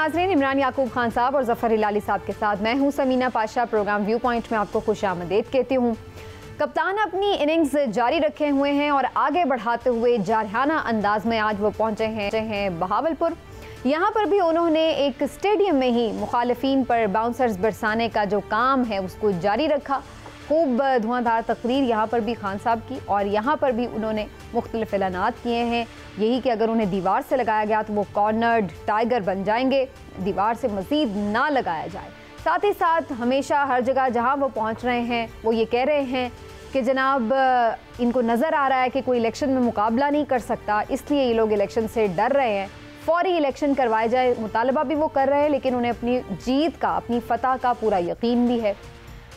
नाजरीन, इमरान याकूब खान साहब और जफर हिलाली साहब के साथ मैं हूं Samina Pasha. Programme viewpoint में आपको खुशामदीद कहती हूं। कप्तान अपनी इनिंग्स जारी रखे हुए हैं और आगे बढ़ाते हुए जारहाना अंदाज में आज वो पहुंचे हैं बहावलपुर। यहाँ पर भी उन्होंने एक स्टेडियम में ही मुखालिफिन पर बाउंसर्स बरसाने का जो काम है उसको जारी रखा। खूब धुआंधार तकरीर यहाँ पर भी खान साहब की, और यहाँ पर भी उन्होंने मुख्तलिफ ऐलानात किए हैं, यही कि अगर उन्हें दीवार से लगाया गया तो वो कॉर्नर्ड टाइगर बन जाएंगे, दीवार से मज़ीद ना लगाया जाए। साथ ही साथ हमेशा हर जगह जहाँ वो पहुँच रहे हैं वो ये कह रहे हैं कि जनाब इनको नज़र आ रहा है कि कोई इलेक्शन में मुकाबला नहीं कर सकता, इसलिए ये लोग इलेक्शन से डर रहे हैं, फौरी इलेक्शन करवाए जाए। मुतालबा भी वो कर रहे हैं, लेकिन उन्हें अपनी जीत का, अपनी फतह का पूरा यकीन भी है।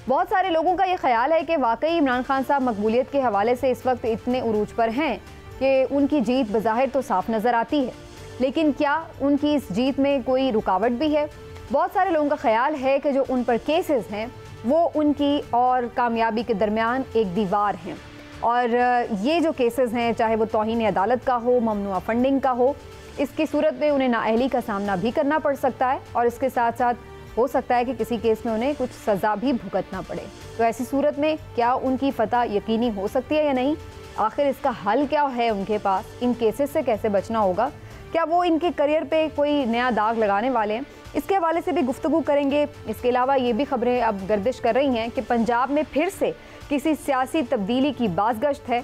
बहुत सारे लोगों का ये ख्याल है कि वाकई इमरान खान साहब मकबूलियत के हवाले से इस वक्त इतने उरूज पर हैं कि उनकी जीत बज़ाहिर तो साफ नज़र आती है, लेकिन क्या उनकी इस जीत में कोई रुकावट भी है? बहुत सारे लोगों का ख्याल है कि जो उन पर केसेस हैं वो उनकी और कामयाबी के दरमियान एक दीवार हैं, और ये जो केसेस हैं, चाहे वो तौहीन अदालत का हो, ममनुआ फंडिंग का हो, इसकी सूरत में उन्हें नाअहली का सामना भी करना पड़ सकता है, और इसके साथ साथ हो सकता है कि किसी केस में उन्हें कुछ सज़ा भी भुगतना पड़े। तो ऐसी सूरत में क्या उनकी फतह यकीनी हो सकती है या नहीं? आखिर इसका हल क्या है उनके पास? इन केसेस से कैसे बचना होगा? क्या वो इनके करियर पे कोई नया दाग लगाने वाले हैं? इसके हवाले से भी गुफ्तगू करेंगे। इसके अलावा ये भी खबरें अब गर्दिश कर रही हैं कि पंजाब में फिर से किसी सियासी तब्दीली की बाज़गश्त है,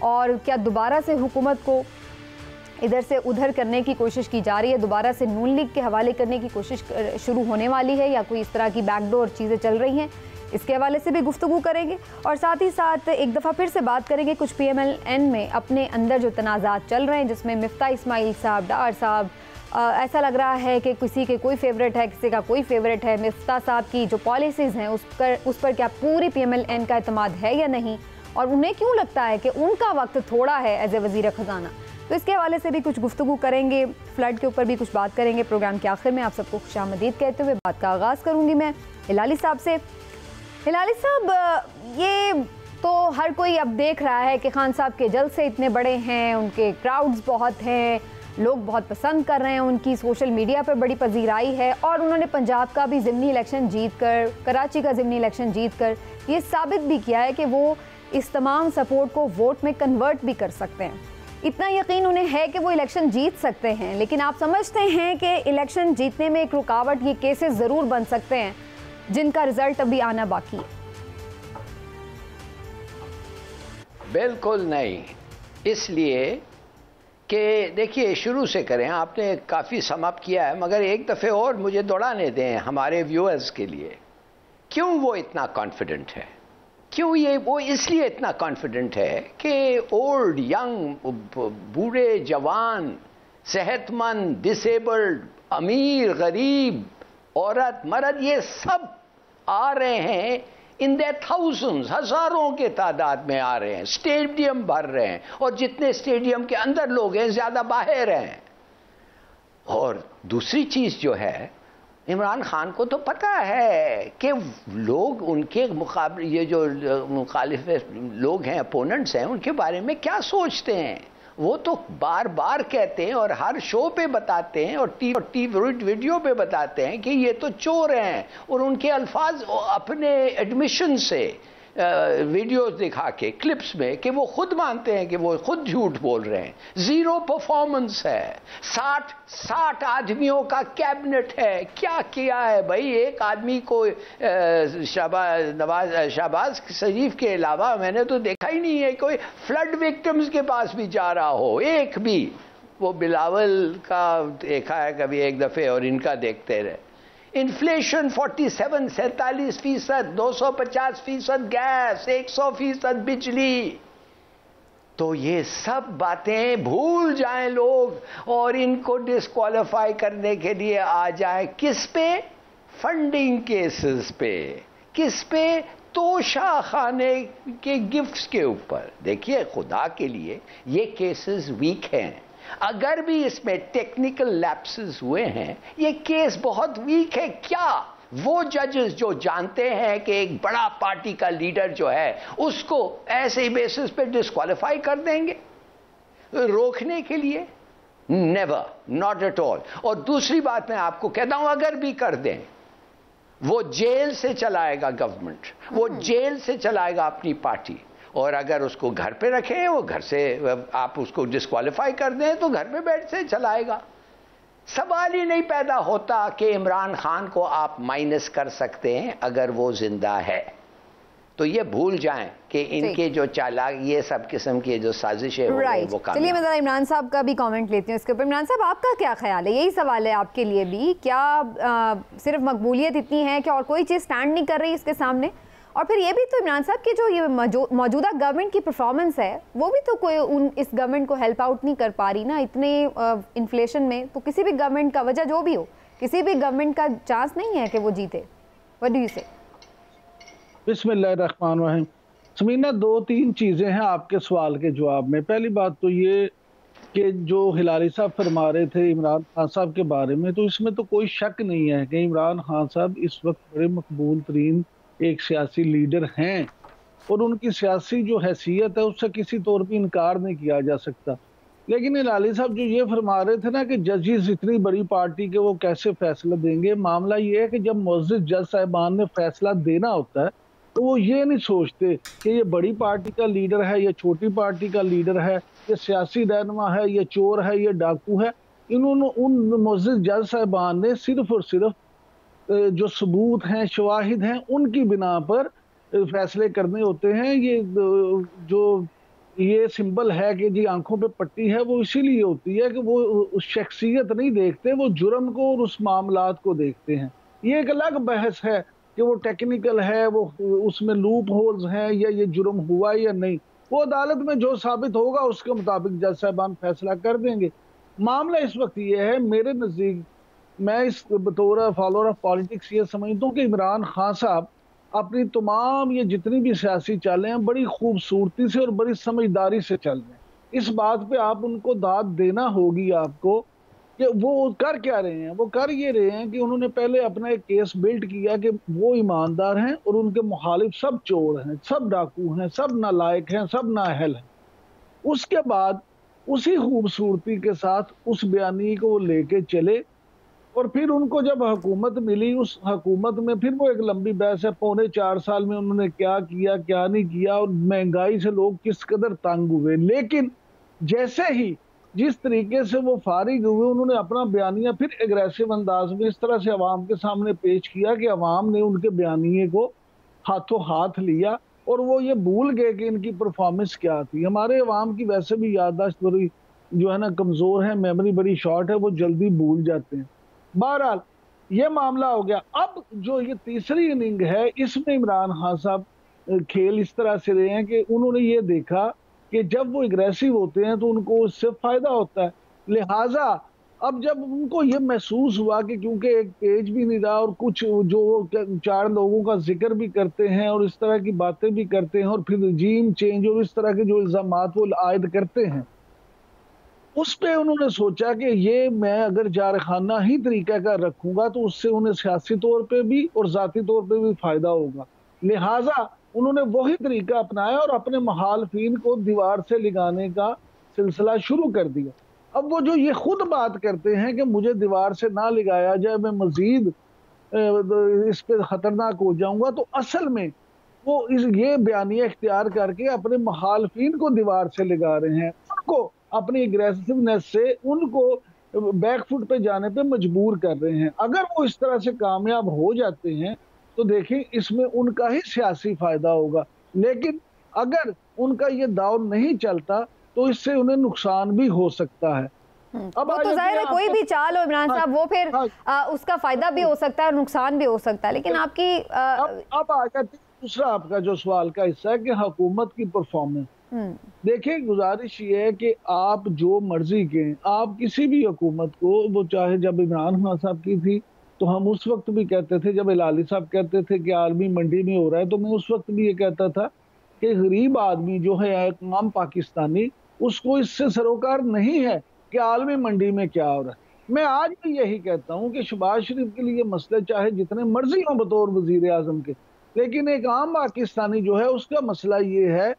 और क्या दोबारा से हुकूमत को इधर से उधर करने की कोशिश की जा रही है, दोबारा से नून लीग के हवाले करने की कोशिश शुरू होने वाली है, या कोई इस तरह की बैकडोर चीज़ें चल रही हैं? इसके हवाले से भी गुफ्तगू करेंगे, और साथ ही साथ एक दफ़ा फिर से बात करेंगे कुछ PMLN में अपने अंदर जो तनाज़ात चल रहे हैं, जिसमें मिफ्ता इस्माइल साहब, डार साहब, ऐसा लग रहा है कि किसी के कोई फेवरेट है, किसी का कोई फेवरेट है। मिफ्ता साहब की जो पॉलिसीज़ हैं उस पर क्या पूरी PMLN का एतमाद है या नहीं, और उन्हें क्यों लगता है कि उनका वक्त थोड़ा है एज ए वज़ीर ख़जाना? तो इसके हवाले से भी कुछ गुफ्तगू करेंगे। फ्लड के ऊपर भी कुछ बात करेंगे। प्रोग्राम के आखिर में आप सबको खुशामदीद कहते हुए बात का आगाज़ करूँगी मैं हिलाली साहब से। हिलाली साहब, ये तो हर कोई अब देख रहा है कि खान साहब के जलसे इतने बड़े हैं, उनके क्राउड्स बहुत हैं, लोग बहुत पसंद कर रहे हैं, उनकी सोशल मीडिया पर बड़ी पजीराई है, और उन्होंने पंजाब का भी ज़िमनी इलेक्शन जीत कर, कराची का ज़िमनी इलेक्शन जीत कर ये साबित भी किया है कि वो इस तमाम सपोर्ट को वोट में कन्वर्ट भी कर सकते हैं। इतना यकीन उन्हें है कि वो इलेक्शन जीत सकते हैं, लेकिन आप समझते हैं कि इलेक्शन जीतने में एक रुकावट ये केसेस ज़रूर बन सकते हैं जिनका रिजल्ट अभी आना बाकी है? बिल्कुल नहीं, इसलिए कि देखिए शुरू से करें, आपने काफ़ी समअप किया है, मगर एक दफ़े और मुझे दौड़ाने दें हमारे व्यूअर्स के लिए। क्यों वो इतना कॉन्फिडेंट है? क्यों ये वो इसलिए इतना कॉन्फिडेंट है कि ओल्ड, यंग, बूढ़े, जवान, सेहतमंद, डिसेबल्ड, अमीर, गरीब, औरत, मर्द, ये सब आ रहे हैं इन द थाउजेंड्स, हज़ारों के तादाद में आ रहे हैं, स्टेडियम भर रहे हैं, और जितने स्टेडियम के अंदर लोग हैं ज़्यादा बाहर हैं। और दूसरी चीज़ जो है, इमरान खान को तो पता है कि लोग उनके मुकाबले, ये जो मुखालिफ लोग हैं, अपोनेंट्स हैं, उनके बारे में क्या सोचते हैं। वो तो बार बार कहते हैं और हर शो पे बताते हैं, और टीवी वीडियो पे बताते हैं कि ये तो चोर हैं, और उनके अल्फाज अपने एडमिशन से वीडियोस दिखा के, क्लिप्स में, कि वो खुद मानते हैं कि वो खुद झूठ बोल रहे हैं। ज़ीरो परफॉर्मेंस है, 60 आदमियों का कैबिनेट है। क्या किया है भाई? एक आदमी को शहबाज शरीफ के अलावा मैंने तो देखा ही नहीं है कोई फ्लड विक्टिम्स के पास भी जा रहा हो, एक भी। वो बिलावल का देखा है कभी एक दफ़े, और इनका देखते रहे। इन्फ्लेशन 47-47%, 250% गैस, 100% बिजली। तो ये सब बातें भूल जाएं लोग, और इनको डिस्क्वालीफाई करने के लिए आ जाएं किस पे? फंडिंग केसेस पे। किस पे? तोशा खाने के गिफ्ट्स के ऊपर। देखिए, खुदा के लिए ये केसेस वीक हैं। अगर भी इसमें टेक्निकल लैप्सेस हुए हैं, ये केस बहुत वीक है। क्या वो जजेस जो जानते हैं कि एक बड़ा पार्टी का लीडर जो है उसको ऐसे बेसिस पे डिस्क्वालीफाई कर देंगे रोकने के लिए? Never, not at all. और दूसरी बात मैं आपको कहता हूं, अगर भी कर दें, वो जेल से चलाएगा गवर्नमेंट, वो जेल से चलाएगा अपनी पार्टी। और अगर उसको घर पे रखें, वो घर से आप उसको डिस्क्वालीफाई कर दें तो घर पे बैठ से चलाएगा। सवाल ही नहीं पैदा होता कि इमरान खान को आप माइनस कर सकते हैं अगर वो जिंदा है। तो ये भूल जाएं कि इनके जो चालाक ये सब किस्म की जो साजिशें हो रही हैं वो काम। चलिए मैं जरा इमरान साहब का भी कमेंट लेती हूँ इसके ऊपर। इमरान साहब, आपका क्या ख्याल है? यही सवाल है आपके लिए भी, क्या सिर्फ मकबूलियत इतनी है कि और कोई चीज़ स्टैंड नहीं कर रही इसके सामने? और फिर ये भी तो इमरान साहब की जो ये मौजूदा गवर्नमेंट की परफॉर्मेंस है, वो भी तो कोई इस गवर्नमेंट को हेल्प आउट नहीं कर पा रही ना इतने इन्फ्लेशन में। तो किसी भी गवर्नमेंट का, वजह जो भी हो, किसी भी गवर्नमेंट का चांस नहीं है कि वो जीते। व्हाट डू यू से? बिस्मिल्लाहिर्रहमानिर्रहीम। समीना, 2-3 चीज़ें हैं आपके सवाल के जवाब में। पहली बात तो ये कि जो हिलारी साहब फरमा रहे थे इमरान खान साहब के बारे में, तो इसमें तो कोई शक नहीं है कि इमरान खान साहब इस वक्त बड़े मकबूल तरीन एक सियासी लीडर हैं और उनकी सियासी जो हैसियत है उससे किसी तौर पे इनकार नहीं किया जा सकता। लेकिन हिलारी साहब जो ये फरमा रहे थे ना कि जजेस इतनी बड़ी पार्टी के वो कैसे फैसला देंगे, मामला ये है कि जब मुअज़्ज़िज़ जज साहिबान ने फैसला देना होता है तो वो ये नहीं सोचते कि ये बड़ी पार्टी का लीडर है, ये छोटी पार्टी का लीडर है, ये सियासी रहनुमा है, ये चोर है, ये डाकू है। इन्होंने उन मुअज़्ज़िज़ जज साहिबान ने सिर्फ और सिर्फ जो सबूत हैं, शवाहिद हैं, उनकी बिना पर फैसले करने होते हैं। ये जो ये सिंबल है कि जी आंखों पे पट्टी है, वो इसीलिए होती है कि वो उस शख्सियत नहीं देखते, वो जुर्म को और उस मामलात को देखते हैं। ये एक अलग बहस है कि वो टेक्निकल है, वो उसमें लूप होल्स हैं या ये जुर्म हुआ या नहीं। वो अदालत में जो साबित होगा उसके मुताबिक जज साहबान फैसला कर देंगे। मामला इस वक्त ये है, मेरे नज़दीक, मैं इस बतौर फॉलोअर ऑफ पॉलिटिक्स ये समझता हूँ कि इमरान खान साहब अपनी तमाम ये जितनी भी सियासी चालें हैं बड़ी खूबसूरती से और बड़ी समझदारी से चल रहे हैं। इस बात पे आप उनको दाद देना होगी आपको कि वो कर क्या रहे हैं। वो कर ये रहे हैं कि उन्होंने पहले अपना एक केस बिल्ड किया कि वो ईमानदार हैं और उनके मुखालिफ सब चोर हैं, सब डाकू हैं, सब नालायक हैं, सब नाअहल हैं। उसके बाद उसी खूबसूरती के साथ उस बयानी को वो लेके चले और फिर उनको जब हुकूमत मिली, उस हुकूमत में फिर वो एक लंबी बहस है, 4.25 साल में उन्होंने क्या किया क्या नहीं किया और महंगाई से लोग किस कदर तंग हुए। लेकिन जैसे ही जिस तरीके से वो फारिग हुए, उन्होंने अपना बयानिया फिर एग्रेसिव अंदाज में इस तरह से अवाम के सामने पेश किया कि अवाम ने उनके बयानिए को हाथों हाथ लिया और वो ये भूल गए कि इनकी परफॉर्मेंस क्या थी। हमारे अवाम की वैसे भी याददाश्त बड़ी जो है ना कमज़ोर है, मेमोरी बड़ी शॉर्ट है, वो जल्दी भूल जाते हैं। बहरहाल ये मामला हो गया। अब जो ये तीसरी इनिंग है, इसमें इमरान खान साहब खेल इस तरह से रहे हैं कि उन्होंने ये देखा कि जब वो एग्रेसिव होते हैं तो उनको उससे फायदा होता है। लिहाजा अब जब उनको ये महसूस हुआ कि क्योंकि एक पेज भी नहीं रहा और कुछ जो 4 लोगों का जिक्र भी करते हैं और इस तरह की बातें भी करते हैं और फिर रजीम चेंज और इस तरह के जो इल्जामात वो आयद करते हैं, उस पे उन्होंने सोचा कि ये मैं अगर जारखाना ही तरीका का रखूंगा तो उससे उन्हें सियासी तौर पे भी और ज़ाती तौर पे भी फायदा होगा। लिहाजा उन्होंने वही तरीका अपनाया और अपने मुखालफिन को दीवार से लगाने का सिलसिला शुरू कर दिया। अब वो जो ये खुद बात करते हैं कि मुझे दीवार से ना लगाया जाए, मैं मजीद इस पे खतरनाक हो जाऊंगा, तो असल में वो ये बयानिया इख्तियार करके अपने मुखालफिन को दीवार से लगा रहे हैं, उनको अपनी एग्रेसिवनेस से उनको बैकफुट पे जाने पे मजबूर कर रहे हैं। अगर वो इस तरह से कामयाब हो जाते हैं तो देखिए इसमें उनका ही सियासी फायदा होगा, लेकिन अगर उनका ये दाव नहीं चलता तो इससे उन्हें नुकसान भी हो सकता है। अब वो तो जाहिर है कोई भी चाल हो इमरान साहब, वो फिर उसका फायदा भी हो सकता है और नुकसान भी हो सकता है। लेकिन आपकी अब आ जाती दूसरा आपका जो सवाल का हिस्सा है कि हुकूमत की परफॉर्मेंस। देखिए, गुजारिश ये है कि आप जो मर्जी के, आप किसी भी हुकूमत को, वो चाहे जब इमरान खान साहब की थी तो हम उस वक्त भी कहते थे, जब हिलारी साहब कहते थे कि आलमी मंडी में हो रहा है तो मैं उस वक्त भी ये कहता था कि गरीब आदमी जो है एक आम पाकिस्तानी, उसको इससे सरोकार नहीं है कि आलमी मंडी में क्या हो रहा है। मैं आज भी यही कहता हूँ कि शहबाज शरीफ के लिए मसले चाहे जितने मर्जी हों बतौर वजीर आजम के, लेकिन एक आम पाकिस्तानी जो है उसका मसला ये है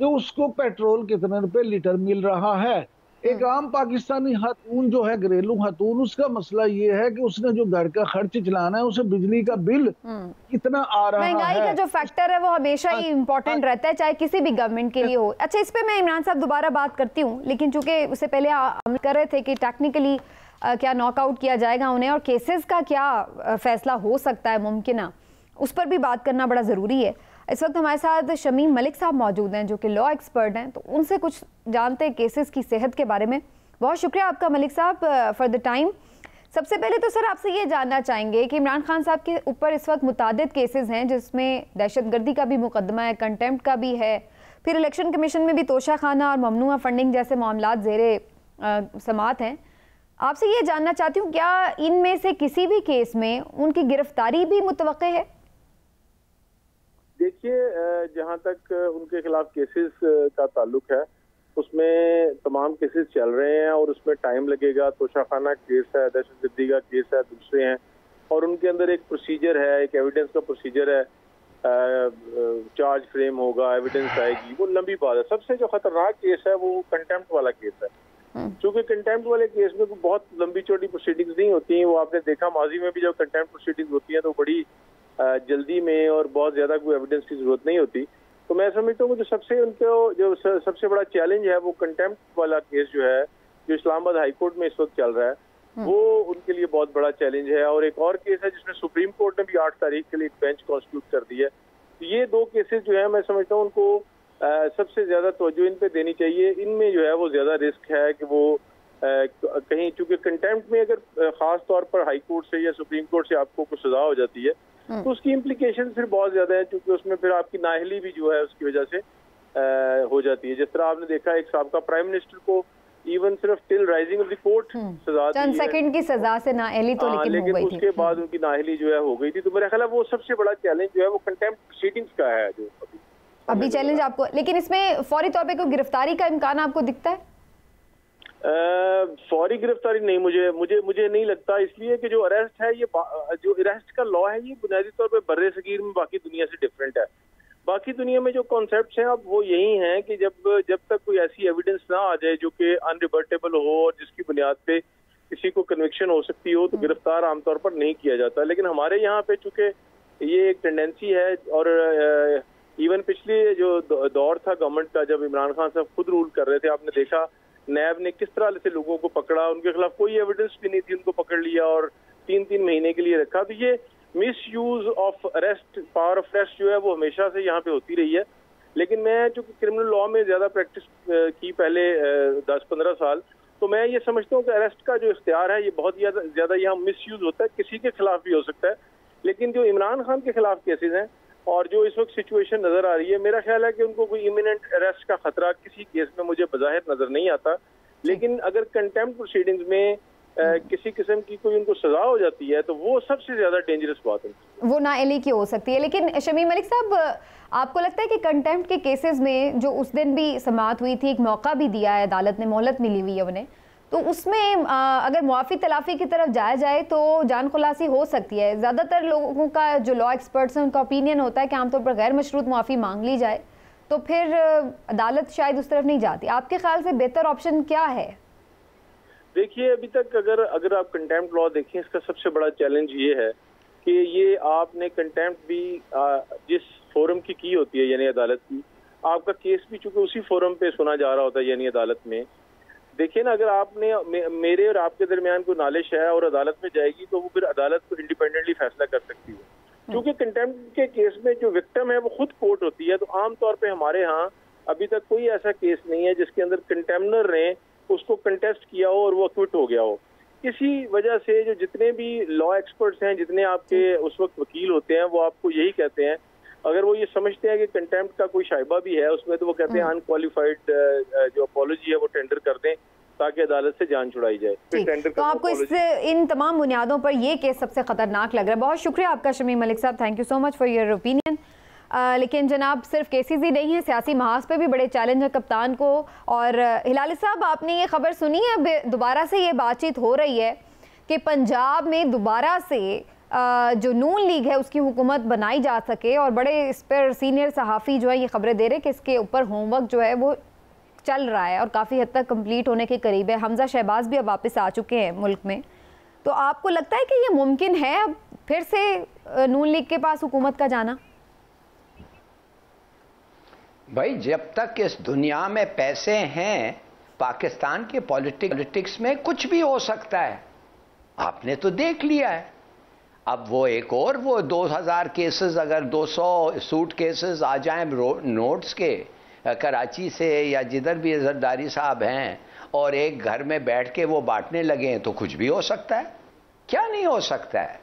कि उसको पेट्रोल कितने रुपए लीटर मिल रहा है। एक आम पाकिस्तानी खातून जो है, घरेलू खातून, उसका मसला ये है कि उसने जो घर का खर्च चलाना है, उसे बिजली का बिल कितना आ रहा है। महंगाई का जो फैक्टर है वो हमेशा ही इम्पोर्टेंट रहता है, चाहे किसी भी गवर्नमेंट के लिए हो। अच्छा, इस पे मैं इमरान साहब दोबारा बात करती हूँ, लेकिन चूंकि उससे पहले हम कर रहे थे कि टेक्निकली क्या नॉकआउट किया जाएगा उन्हें और केसेस का क्या फैसला हो सकता है मुमकिन, उस पर भी बात करना बड़ा ज़रूरी है। इस वक्त हमारे साथ शमीम मलिक साहब मौजूद हैं जो कि लॉ एक्सपर्ट हैं, तो उनसे कुछ जानते हैं केसेस की सेहत के बारे में। बहुत शुक्रिया आपका मलिक साहब फॉर द टाइम। सबसे पहले तो सर आपसे ये जानना चाहेंगे कि इमरान खान साहब के ऊपर इस वक्त मुतादिद केसेस हैं जिसमें दहशतगर्दी का भी मुकदमा है, कंटेम्प्ट का भी है, फिर इलेक्शन कमीशन में भी तोशाखाना और ममनुआ फंडिंग जैसे मामलात ज़ेरे समात हैं। आपसे ये जानना चाहती हूँ, क्या इनमें से किसी भी केस में उनकी गिरफ्तारी भी मुतवक्के है? देखिए, जहाँ तक उनके खिलाफ केसेस का ताल्लुक है, उसमें तमाम केसेस चल रहे हैं और उसमें टाइम लगेगा। तोशाखाना केस है, दहशतगर्दी का केस है, दूसरे हैं, और उनके अंदर एक प्रोसीजर है, एक एविडेंस का प्रोसीजर है। चार्ज फ्रेम होगा, एविडेंस आएगी, वो लंबी बात है। सबसे जो खतरनाक केस है वो कंटेम्प्ट वाला केस है, क्योंकि कंटेम्प्ट वाले केस में बहुत लंबी चौड़ी प्रोसीडिंग्स नहीं होती हैं। वो आपने देखा माजी में भी जब कंटेम्प्ट प्रोसीडिंग्स होती हैं तो बड़ी जल्दी में और बहुत ज्यादा कोई एविडेंस की जरूरत नहीं होती। तो मैं समझता हूँ कि जो सबसे बड़ा चैलेंज है वो कंटेम्प्ट वाला केस जो है, जो इस्लामाबाद हाई कोर्ट में इस वक्त चल रहा है, वो उनके लिए बहुत बड़ा चैलेंज है। और एक और केस है जिसमें सुप्रीम कोर्ट ने भी 8 तारीख के लिए एक बेंच कॉन्स्टिट्यूट कर दी है। तो ये 2 केसेस जो है, मैं समझता हूँ उनको सबसे ज्यादा तवज्जो इन पे देनी चाहिए। इनमें जो है वो ज्यादा रिस्क है कि वो कहीं, चूंकि कंटेम्प्ट में अगर खास तौर पर हाई कोर्ट से या सुप्रीम कोर्ट से आपको कुछ सजा हो जाती है तो उसकी इम्प्लीकेशन फिर बहुत ज्यादा है, क्योंकि उसमें फिर आपकी नाअहली भी जो है उसकी वजह से हो जाती है। जिस तरह आपने देखा एक साबका प्राइम मिनिस्टर को इवन सिर्फ till rising of the court सजा दी है, सेकंड की सजा से नाअहली तो लेकिन हो गई थी, उसके बाद उनकी नाअहली जो है हो गई थी। तो मेरा ख्याल है वो सबसे बड़ा चैलेंज जो है वो कंटेम्प्ट प्रोसीडिंग्स का है जो अभी चैलेंज आपको। लेकिन इसमें फौरी तौर पे कोई गिरफ्तारी का इम्कान आपको दिखता है? फौरी गिरफ्तारी नहीं, मुझे नहीं लगता, इसलिए कि जो अरेस्ट है, ये जो अरेस्ट का लॉ है, ये बुनियादी तौर पे बर्रे सगीर में बाकी दुनिया से डिफरेंट है। बाकी दुनिया में जो कॉन्सेप्ट्स हैं अब वो यही हैं कि जब तक कोई ऐसी एविडेंस ना आ जाए जो कि अनरिबर्टेबल हो और जिसकी बुनियाद पे किसी को कन्विक्शन हो सकती हो, तो गिरफ्तार आमतौर पर नहीं किया जाता। लेकिन हमारे यहाँ पे चूंकि ये एक टेंडेंसी है, और इवन पिछले जो दौर था गवर्नमेंट का, जब इमरान खान साहब खुद रूल कर रहे थे, आपने देखा नैब ने किस तरह से लोगों को पकड़ा, उनके खिलाफ कोई एविडेंस भी नहीं थी, उनको पकड़ लिया और 3-3 महीने के लिए रखा। तो ये miss use of arrest, power of arrest जो है वो हमेशा से यहाँ पे होती रही है। लेकिन मैं चूंकि क्रिमिनल लॉ में ज्यादा प्रैक्टिस की पहले 10-15 साल, तो मैं ये समझता हूँ कि अरेस्ट का जो इख्तियार है ये बहुत ज्यादा यहाँ मिस यूज होता है, किसी के खिलाफ भी हो सकता है। लेकिन जो इमरान खान के खिलाफ केसेज हैं और जो इस वक्त सिचुएशन नजर आ रही है, मेरा ख्याल है कि उनको कोई इमिनेंट अरेस्ट का खतरा किसी केस में मुझे बज़ाहिर नजर नहीं आता। लेकिन अगर कंटेम्प्ट प्रोसीडिंग्स में किसी किस्म की कोई उनको सजा हो जाती है तो वो सबसे ज्यादा डेंजरस बात है, वो नाअहली की हो सकती है। लेकिन शमीम मलिक साहब, आपको लगता है कि कंटेम्प्ट के केसेस में जो उस दिन भी समाअत हुई थी, एक मौका भी दिया है अदालत ने, मोहलत मिली हुई है उन्हें, तो उसमें अगर मुआफ़ी तलाफ़ी की तरफ जाया जाए तो जान खुलासी हो सकती है। ज़्यादातर लोगों का, जो लॉ एक्सपर्ट्स हैं, उनका ओपिनियन होता है कि आमतौर पर गैर मशरूत मुआफ़ी मांग ली जाए तो फिर अदालत शायद उस तरफ नहीं जाती। आपके ख्याल से बेहतर ऑप्शन क्या है? देखिए, अभी तक अगर आप कंटेम्प्ट लॉ देखें, इसका सबसे बड़ा चैलेंज ये है कि ये आपने कंटेम्प्ट भी जिस फोरम की होती है, यानी अदालत की, आपका केस भी चूंकि उसी फोरम पे सुना जा रहा होता है, यानी अदालत में। देखिए ना, अगर आपने मेरे और आपके दरमियान कोई नालिश है और अदालत में जाएगी तो वो फिर अदालत को इंडिपेंडेंटली फैसला कर सकती है। क्योंकि कंटेम्प्ट के केस में जो विक्टिम है वो खुद कोर्ट होती है। तो आमतौर पे हमारे यहाँ अभी तक कोई ऐसा केस नहीं है जिसके अंदर कंटेम्नर ने उसको कंटेस्ट किया हो और वो एक्विट हो गया हो। इसी वजह से जो जितने भी लॉ एक्सपर्ट्स हैं, जितने आपके उस वक्त वकील होते हैं, वो आपको यही कहते हैं, अगर वो ये समझते हैं कि कंटेम्प्ट का कोई शाइबा भी है उसमें, तो वो कहते हैं अनक्वालिफाइड जो अपॉलॉजी है वो टेंडर कर दें ताकि अदालत से जान छुड़ाई जाए। तो आपको इन तमाम बुनियादों पर ये केस सबसे खतरनाक लग रहा है। बहुत शुक्रिया आपका शमीम मलिक साहब, thank you so much for your opinion. लेकिन जनाब, सिर्फ केसेस ही नहीं है, सियासी महाज पे भी बड़े चैलेंज है कप्तान को। और हिलाली साहब, आपने ये खबर सुनी है, दोबारा से ये बातचीत हो रही है कि पंजाब में दोबारा से जो नून लीग है उसकी हुकूमत बनाई जा सके, और बड़े इस पर सीनियर सहाफ़ी जो है ये खबरें दे रहे कि इसके ऊपर होमवर्क जो है वो चल रहा है और काफ़ी हद तक कंप्लीट होने के करीब है, हमजा शहबाज भी अब वापस आ चुके हैं मुल्क में, तो आपको लगता है कि ये मुमकिन है अब फिर से नून लीग के पास हुकूमत का जाना? भाई जब तक इस दुनिया में पैसे हैं, पाकिस्तान के पॉलिटिक्स में कुछ भी हो सकता है, आपने तो देख लिया है। अब वो एक और वो 2000 केसेस, अगर 200 सूट केसेस आ जाएं नोट्स के कराची से या जिधर भी जरदारी साहब हैं, और एक घर में बैठ के वो बांटने लगे, तो कुछ भी हो सकता है। क्या नहीं हो सकता है?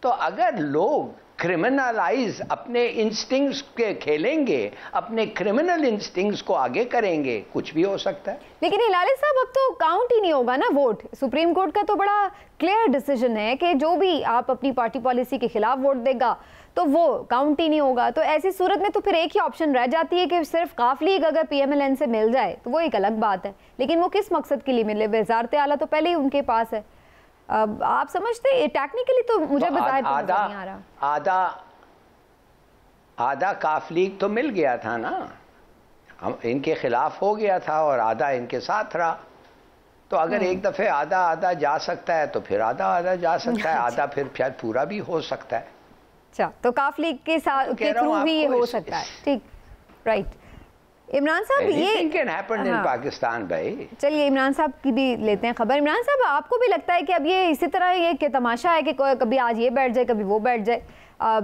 तो अगर लोग क्रिमिनलाइज अपने इंस्टिंक्ट्स के खेलेंगे, अपने क्रिमिनल इंस्टिंक्ट्स को आगे करेंगे, कुछ भी हो सकता है। लेकिन हिलाली साहब अब तो काउंट ही नहीं होगा ना वोट। सुप्रीम कोर्ट का तो बड़ा क्लियर डिसीजन है कि जो भी आप अपनी पार्टी पॉलिसी के खिलाफ वोट देगा तो वो काउंट ही नहीं होगा। तो ऐसी सूरत में तो फिर एक ही ऑप्शन रह जाती है कि सिर्फ काफ लीग अगर PMLN से मिल जाए तो वो एक अलग बात है, लेकिन वो किस मकसद के लिए मिले? वज़ारत आला तो पहले ही उनके पास है। अब आप समझते हैं टेक्निकली तो मुझे तो नहीं आ रहा। आधा काफ लीग तो मिल गया था ना, हम इनके खिलाफ हो गया था और आधा इनके साथ रहा। तो अगर एक दफे आधा आधा जा सकता है तो फिर आधा आधा जा सकता है, आधा फिर शायद पूरा भी हो सकता है। अच्छा, तो काफ लीग के साथ के थ्रू भी ये हो सकता है। ठीक, राइट। इमरान साहब, ये कैन हैपन इन पाकिस्तान भाई। चलिए इमरान साहब की भी लेते हैं खबर। इमरान साहब, आपको भी लगता है कि अब ये इसी तरह ये कि तमाशा है कि कभी आज ये बैठ जाए कभी वो बैठ जाए?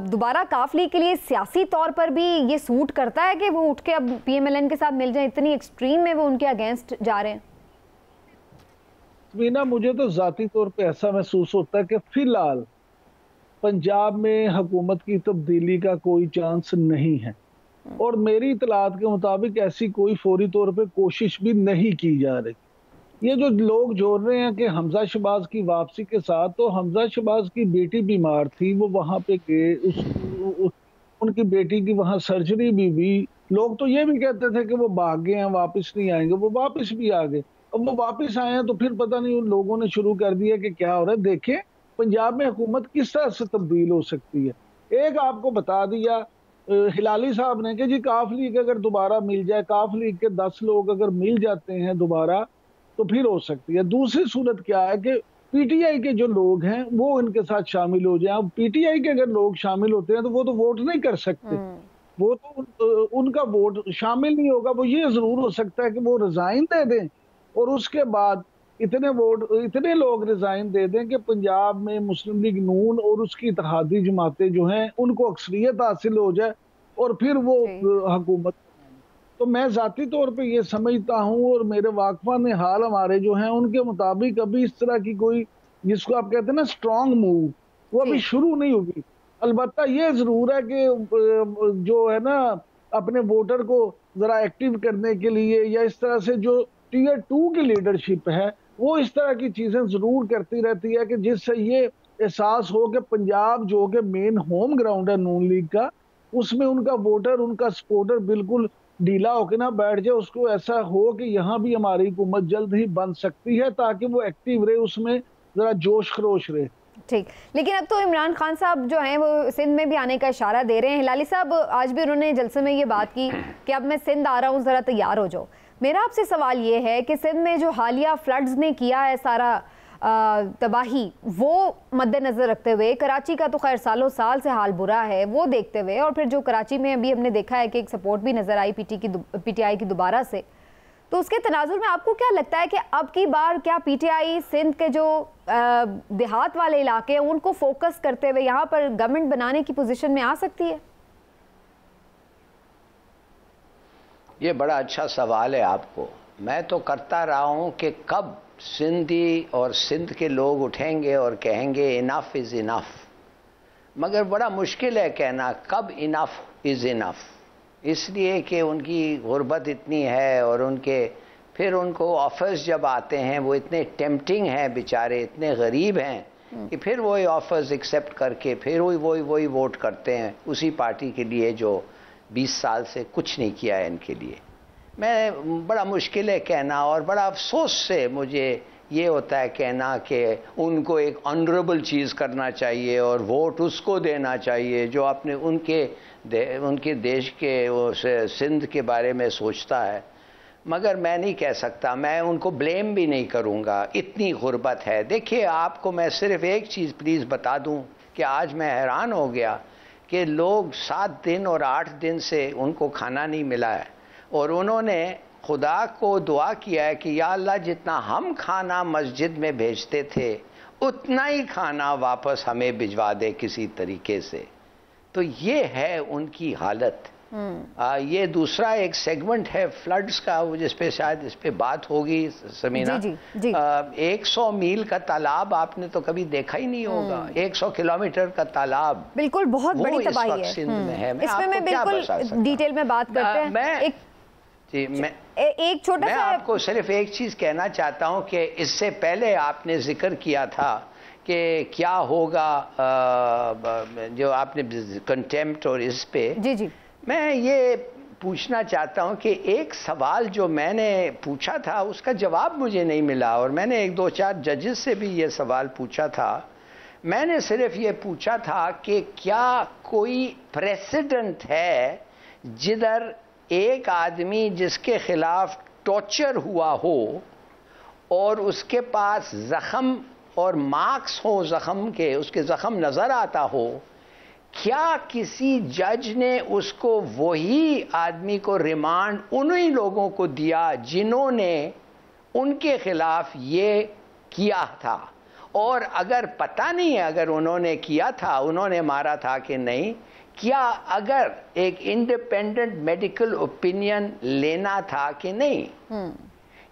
दोबारा काफ लीग के लिए सियासी तौर पर भी ये सूट करता है कि वो उठ के अब PMLN के साथ मिल जाए? इतनी एक्सट्रीम में वो उनके अगेंस्ट जा रहे हैं। मीना, मुझे तो जाती तौर पे ऐसा महसूस होता है कि फिलहाल पंजाब में हुकूमत की तब्दीली का कोई चांस नहीं है, और मेरी इतलात के मुताबिक ऐसी कोई फौरी तौर पे कोशिश भी नहीं की जा रही। ये जो लोग जोड़ रहे हैं कि हमजा शहबाज की वापसी के साथ, तो हमजा शहबाज की बेटी बीमार थी, वो वहां पे गए, उनकी बेटी की वहां सर्जरी भी हुई। लोग तो ये भी कहते थे कि वो भाग गए हैं, वापस नहीं आएंगे, वो वापस भी आ गए। अब वो वापस आए हैं तो फिर पता नहीं उन लोगों ने शुरू कर दिया कि क्या हो रहा है। देखें पंजाब में हुकूमत किस तरह से तब्दील हो सकती है। एक आपको बता दिया हिलाली साहब ने कि जी काफ लीग अगर दोबारा मिल जाए, काफ लीग के 10 लोग अगर मिल जाते हैं दोबारा तो फिर हो सकती है। दूसरी सूरत क्या है कि PTI के जो लोग हैं वो इनके साथ शामिल हो जाए। अब PTI के अगर लोग शामिल होते हैं तो वो तो वोट नहीं कर सकते, वो तो उनका वोट शामिल नहीं होगा। वो ये जरूर हो सकता है कि वो रिजाइन दे दें और उसके बाद इतने लोग रिजाइन दे दें कि पंजाब में मुस्लिम लीग नून और उसकी इत्तेहादी जमातें जो हैं उनको अक्सरियत हासिल हो जाए और फिर वो हुकूमत। तो मैं जाती तौर पे ये समझता हूँ, और मेरे वाकफान हाल हमारे जो हैं उनके मुताबिक अभी इस तरह की कोई, जिसको आप कहते हैं ना स्ट्रॉन्ग मूव, वो अभी शुरू नहीं होगी। अलबत्ता ये जरूर है कि जो है ना अपने वोटर को जरा एक्टिव करने के लिए, या इस तरह से जो Tier 2 की लीडरशिप है वो इस तरह की चीजें जरूर करती रहती है कि जिससे ये एहसास हो कि पंजाब जो कि मेन होम ग्राउंड है नून लीग का, उसमें उनका वोटर, उनका सपोर्टर बिल्कुल ढीला होकर ना बैठ जाए। उसको ऐसा हो कि यहाँ भी हमारी हुकूमत जल्द ही बन सकती है, ताकि वो एक्टिव रहे, उसमें जरा जोश खरोश रहे। ठीक, लेकिन अब तो इमरान खान साहब जो हैं वो सिंध में भी आने का इशारा दे रहे हैं। हिलाली साहब, आज भी उन्होंने जलसे में ये बात की कि अब मैं सिंध आ रहा हूँ, ज़रा तैयार हो जाओ। मेरा आपसे सवाल ये है कि सिंध में जो हालिया फ्लड्स ने किया है सारा तबाही, वो मद्देनज़र रखते हुए, कराची का तो खैर सालों साल से हाल बुरा है, वो देखते हुए, और फिर जो कराची में अभी हमने देखा है कि एक सपोर्ट भी नज़र आई PTI की दोबारा से, तो उसके तनाजुर में आपको क्या लगता है कि अब की बार क्या PTI सिंध के जो देहात वाले इलाके हैं उनको फोकस करते हुए यहाँ पर गवर्नमेंट बनाने की पोजीशन में आ सकती है? ये बड़ा अच्छा सवाल है आपको। मैं तो करता रहा हूँ कि कब सिंधी और सिंध के लोग उठेंगे और कहेंगे इनफ इज़ इनफ, मगर बड़ा मुश्किल है कहना कब इनफ इज़ इनफ, इसलिए कि उनकी गुर्बत इतनी है और फिर उनको ऑफर्स जब आते हैं वो इतने टेम्पटिंग हैं, बेचारे इतने गरीब हैं कि फिर वही ऑफर्स एक्सेप्ट करके फिर वही वोट करते हैं उसी पार्टी के लिए जो 20 साल से कुछ नहीं किया है इनके लिए। मैं बड़ा मुश्किल है कहना, और बड़ा अफसोस से मुझे ये होता है कहना कि उनको एक ऑनरेबल चीज़ करना चाहिए और वोट उसको देना चाहिए जो अपने उनके देश के सिंध के बारे में सोचता है। मगर मैं नहीं कह सकता, मैं उनको ब्लेम भी नहीं करूँगा, इतनी गुर्बत है। देखिए, आपको मैं सिर्फ एक चीज़ प्लीज़ बता दूँ कि आज मैं हैरान हो गया कि लोग 7 दिन और 8 दिन से उनको खाना नहीं मिला है, और उन्होंने खुदा को दुआ किया है कि या अल्लाह, जितना हम खाना मस्जिद में भेजते थे उतना ही खाना वापस हमें भिजवा दे किसी तरीके से। तो ये है उनकी हालत। ये दूसरा एक सेगमेंट है फ्लड्स का, जिस पे शायद इस पे बात होगी समीना। जी, जी। 100 मील का तालाब आपने तो कभी देखा ही नहीं होगा। 100 किलोमीटर का तालाब, बिल्कुल बहुत बड़ी तबाही है। सिंध में है। इसमें मैं बिल्कुल डिटेल में बात करते हैं। एक छोटा सा, मैं आपको सिर्फ एक चीज कहना चाहता हूं कि इससे पहले आपने जिक्र किया था कि क्या होगा, जो आपने कंटेम्प्ट और इस पे, जी मैं ये पूछना चाहता हूं कि एक सवाल जो मैंने पूछा था उसका जवाब मुझे नहीं मिला, और मैंने 1-2-4 जजेस से भी ये सवाल पूछा था। मैंने सिर्फ ये पूछा था कि क्या कोई प्रेसिडेंट है जिधर एक आदमी जिसके खिलाफ टॉर्चर हुआ हो और उसके पास जख्म और मार्क्स हो जख्म के, उसके जख्म नजर आता हो, क्या किसी जज ने उसको वही आदमी को रिमांड उन्हीं लोगों को दिया जिन्होंने उनके खिलाफ ये किया था? और अगर पता नहीं है अगर उन्होंने किया था, उन्होंने मारा था कि नहीं, क्या अगर एक इंडिपेंडेंट मेडिकल ओपिनियन लेना था कि नहीं?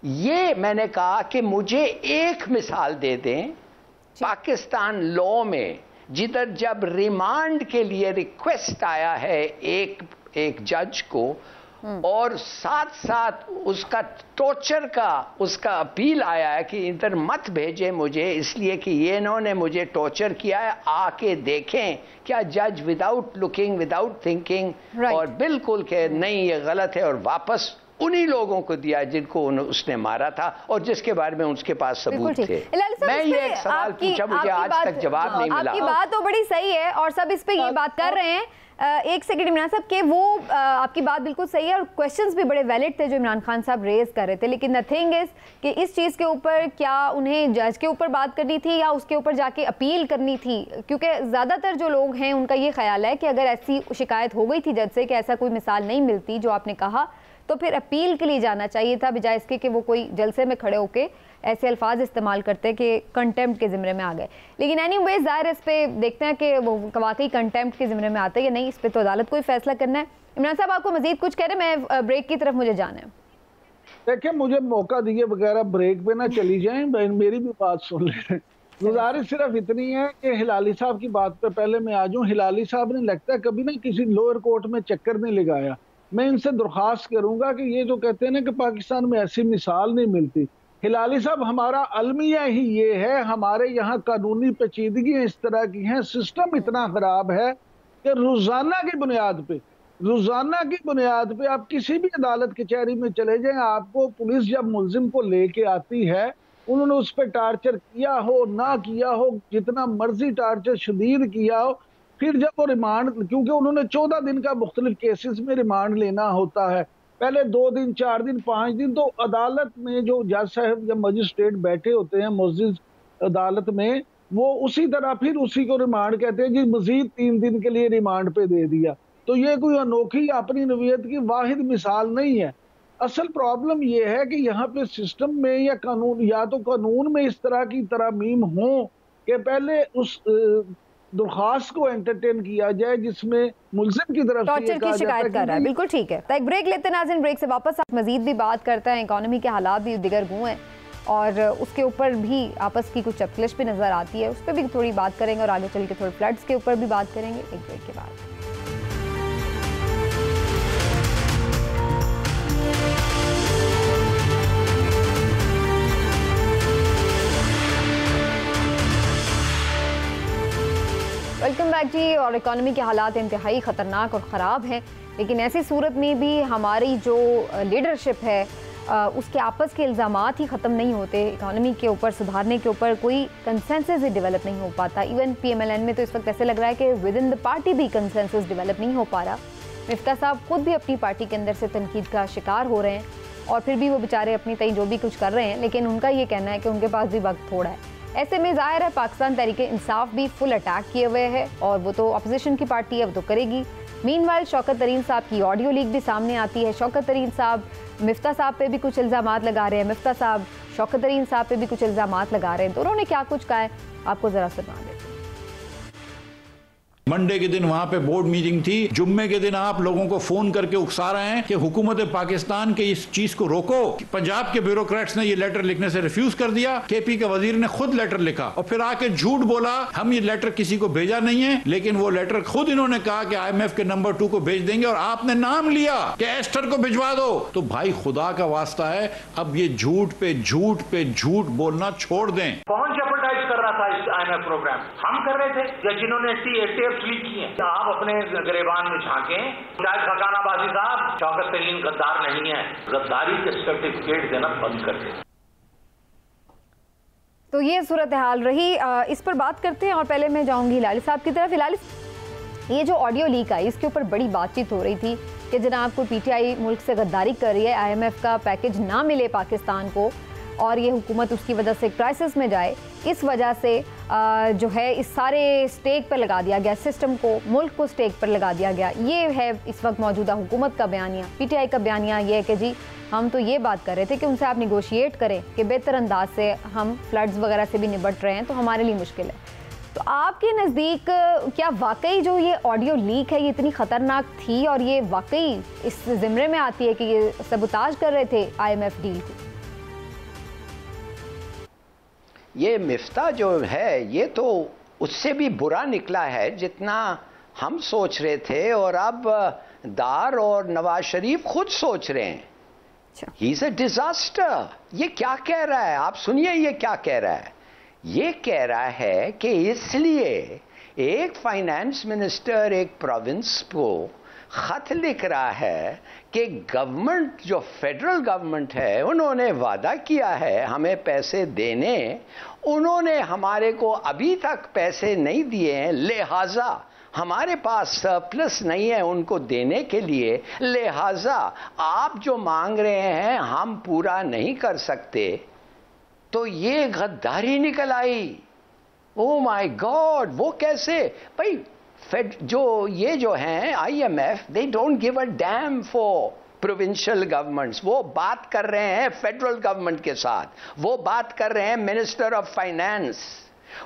ये मैंने कहा कि मुझे एक मिसाल दे दें पाकिस्तान लॉ में जिधर जब रिमांड के लिए रिक्वेस्ट आया है एक जज को, और साथ साथ उसका टॉर्चर का उसका अपील आया है कि इधर मत भेजे मुझे इसलिए कि ये इन्होंने मुझे टॉर्चर किया है, आके देखें, क्या जज विदाउट लुकिंग, विदाउट थिंकिंग और बिल्कुल के नहीं ये गलत है, और वापस उन्हीं लोगों को दिया जिनको उसने मारा था और जिसके बारे में उसके पास सबूत थे। मैं ये एक सवाल पूछा, मुझे आज तक जवाब नहीं मिला। आपकी बात तो बड़ी सही है और सब इस पे ये बात कर रहे हैं। एक सेकंड इमरान साहब के वो आपकी बात बिल्कुल सही है और क्वेश्चंस भी बड़े वैलिड थे जो इमरान खान साहब रेज कर रहे थे, लेकिन द थिंग इज कि इस चीज़ के ऊपर क्या उन्हें जज के ऊपर बात करनी थी या उसके ऊपर जाके अपील करनी थी? क्योंकि ज़्यादातर जो लोग हैं उनका ये ख्याल है कि अगर ऐसी शिकायत हो गई थी जज से कि ऐसा कोई मिसाल नहीं मिलती जो आपने कहा, तो फिर अपील के लिए जाना चाहिए था बजाय इसके कि वो कोई जलसे में खड़े होके ऐसे अल्फाज इस्तेमाल करते हैं कि कंटेम्प्ट के ज़िम्मे में आ गए। लेकिन एनीवेज ज़ाहिर इस पे देखते हैं कि वो वाकई कंटेम्प्ट के ज़िम्मे में आते हैं या नहीं, इस पर तो अदालत को ही फैसला करना है। इमरान साहब आपको मजीद कुछ कह रहे हैं? मैं ब्रेक की तरफ मुझे जाना है। देखिए, मुझे मौका दिए बगैर ब्रेक पे ना चली जाएं, मेरी भी बात सुन लें। गुजारिश सिर्फ इतनी है कि हिलाली साहब की बात पे पहले मैं आ जाऊँ। हिलाली साहब ने लगता है कभी ना किसी लोअर कोर्ट में चक्कर नहीं लगाया। मैं इनसे दरख्वास्त करूंगा कि ये जो कहते हैं ना कि पाकिस्तान में ऐसी मिसाल नहीं मिलती, हिलाली साहब हमारा अलमिया ही ये है, हमारे यहाँ कानूनी पेचीदगी इस तरह की हैं, सिस्टम इतना खराब है कि रोजाना की बुनियाद पे आप किसी भी अदालत कचहरी में चले जाएं, आपको पुलिस जब मुल्जिम को लेके आती है, उन्होंने उस पर टार्चर किया हो ना किया हो, जितना मर्जी टार्चर शदीद किया हो, फिर जब वो रिमांड, क्योंकि उन्होंने 14 दिन का मुख्तलिफ केसेस में रिमांड लेना होता है, पहले 2 दिन 4 दिन 5 दिन, तो अदालत में जो जज साहब या मजिस्ट्रेट बैठे होते हैं मुअज़्ज़िज़ अदालत में, वो उसी तरह फिर उसी को रिमांड कहते हैं जी, मजीद 3 दिन के लिए रिमांड पे दे दिया। तो ये कोई अनोखी अपनी नवीयत की वाहिद मिसाल नहीं है। असल प्रॉब्लम ये है कि यहाँ पे सिस्टम में या तो कानून में इस तरह की तरमीम हो कि पहले उस दरख्वास्त को एंटरटेन किया जाए जिसमें मुल्जिम की तरफ से की शिकायत कर रहा है। बिल्कुल ठीक है। तो एक ब्रेक लेते हैं नाज़रीन, ब्रेक से वापस आप मजीद भी बात करते हैं। इकोनॉमी के हालात भी दिगर गुँ हैं और उसके ऊपर भी आपस की कुछ चपकलिश भी नज़र आती है, उस पर भी थोड़ी बात करेंगे और आगे चल के थोड़े फ्लड्स के ऊपर भी बात करेंगे एक ब्रेक के बाद। वेलकम बैक जी। और इकोनॉमी के हालात इंतहाई ख़तरनाक और ख़राब हैं, लेकिन ऐसी सूरत में भी हमारी जो लीडरशिप है उसके आपस के इल्ज़ामात ही ख़त्म नहीं होते। इकोनॉमी के ऊपर सुधारने के ऊपर कोई कंसेंसस ही डेवलप नहीं हो पाता। इवन PMLN में तो इस वक्त ऐसे लग रहा है कि विद इन द पार्टी भी कंसेंसस डेवलप नहीं हो पा रहा। मिफ्ता साहब खुद भी अपनी पार्टी के अंदर से तनकीद का शिकार हो रहे हैं और फिर भी वो बेचारे अपनी तय जो भी कुछ कर रहे हैं, लेकिन उनका ये कहना है कि उनके पास भी वक्त थोड़ा है। ऐसे में ज़ाहिर है पाकिस्तान तहरीक इंसाफ भी फुल अटैक किए हुए है और वो तो अपोजिशन की पार्टी है, वो तो करेगी। मीनवाइल शौकत तरीन साहब की ऑडियो लीक भी सामने आती है। शौकत तरीन साहब मिफ्ता साहब पे भी कुछ इल्ज़ामात लगा रहे हैं, मिफ्ता साहब शौकत तरीन साहब पे भी कुछ इल्ज़ामात लगा रहे हैं। तो उन्होंने क्या कुछ कहा है आपको ज़रा सुना देते हैं। मंडे के दिन वहां पे बोर्ड मीटिंग थी, जुम्मे के दिन आप लोगों को फोन करके उकसा रहे हैं कि हुकूमत पाकिस्तान के इस चीज को रोको। पंजाब के ब्यूरोक्रेट्स ने ये लेटर लिखने से रिफ्यूज कर दिया, केपी के वजीर ने खुद लेटर लिखा और फिर आके झूठ बोला हम ये लेटर किसी को भेजा नहीं है, लेकिन वो लेटर खुद इन्होंने कहा कि IMF के नंबर 2 को भेज देंगे और आपने नाम लिया कि एस्टर को भिजवा दो। तो भाई खुदा का वास्ता है, अब ये झूठ पे झूठ पे झूठ बोलना छोड़ दें। कौन जेपरडाइज कर रहा था इस IMF प्रोग्राम? हम कर रहे थे या जिन्होंने टेप्स लीक किए? आप अपने गिरेबान में झांकें। शायद खकाना बाजी साहब शौकत तरीन गद्दार नहीं है, गद्दारी के सर्टिफिकेट देना बंद कर दे। तो ये सूरत हाल रही, इस पर बात करते हैं और पहले मैं जाऊंगी हिलाली साहब की तरफ। हिलाली, ये जो ऑडियो लीक आई इसके ऊपर बड़ी बातचीत हो रही थी कि जनाब को PTI मुल्क से गद्दारी कर रही है, IMF का पैकेज ना मिले पाकिस्तान को और ये हुकूमत उसकी वजह से क्राइसिस में जाए, इस वजह से जो है इस सारे स्टेक पर लगा दिया गया, सिस्टम को, मुल्क को स्टेक पर लगा दिया गया। ये है इस वक्त मौजूदा हुकूमत का बयानिया। PTI का बयानिया ये है कि जी हम तो ये बात कर रहे थे कि उनसे आप निगोशिएट करें कि बेहतर अंदाज से हम फ्लड्स वगैरह से भी निपट रहे हैं, तो हमारे लिए मुश्किल है। तो आपके नज़दीक क्या वाकई जो ये ऑडियो लीक है ये इतनी ख़तरनाक थी और ये वाकई इस ज़िम्रे में आती है कि ये सबूताज कर रहे थे IMF डील को? ये मिफ्ता जो है ये तो उससे भी बुरा निकला है जितना हम सोच रहे थे और अब दार और नवाज शरीफ खुद सोच रहे हैं। He is a disaster. ये क्या कह रहा है आप सुनिए, ये क्या कह रहा है? ये कह रहा है कि इसलिए एक फाइनेंस मिनिस्टर एक प्रोविंस को खत लिख रहा है कि गवर्नमेंट जो फेडरल गवर्नमेंट है उन्होंने वादा किया है हमें पैसे देने, उन्होंने हमारे को अभी तक पैसे नहीं दिए हैं, लिहाजा हमारे पास सरप्लस नहीं है उनको देने के लिए, लिहाजा आप जो मांग रहे हैं हम पूरा नहीं कर सकते। तो ये गद्दारी निकल आई। ओ माय गॉड, वो कैसे भाई? फेड जो हैं IMF, they don't give a dam for provincial governments. वो बात कर रहे हैं फेडरल गवर्नमेंट के साथ, वो बात कर रहे हैं मिनिस्टर ऑफ फाइनेंस,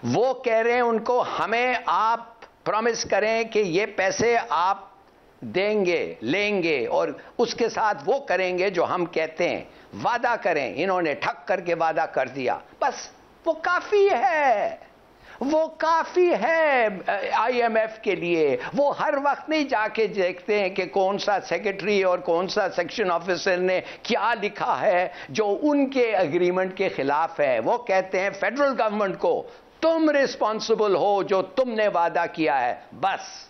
वो कह रहे हैं उनको हमें आप प्रॉमिस करें कि ये पैसे आप देंगे लेंगे और उसके साथ वो करेंगे जो हम कहते हैं, वादा करें। इन्होंने ठक करके वादा कर दिया, बस वो काफी है, वो काफी है IMF के लिए। वो हर वक्त नहीं जाके देखते हैं कि कौन सा सेक्रेटरी और कौन सा सेक्शन ऑफिसर ने क्या लिखा है जो उनके एग्रीमेंट के खिलाफ है। वो कहते हैं फेडरल गवर्नमेंट को तुम रिस्पॉन्सिबल हो जो तुमने वादा किया है, बस।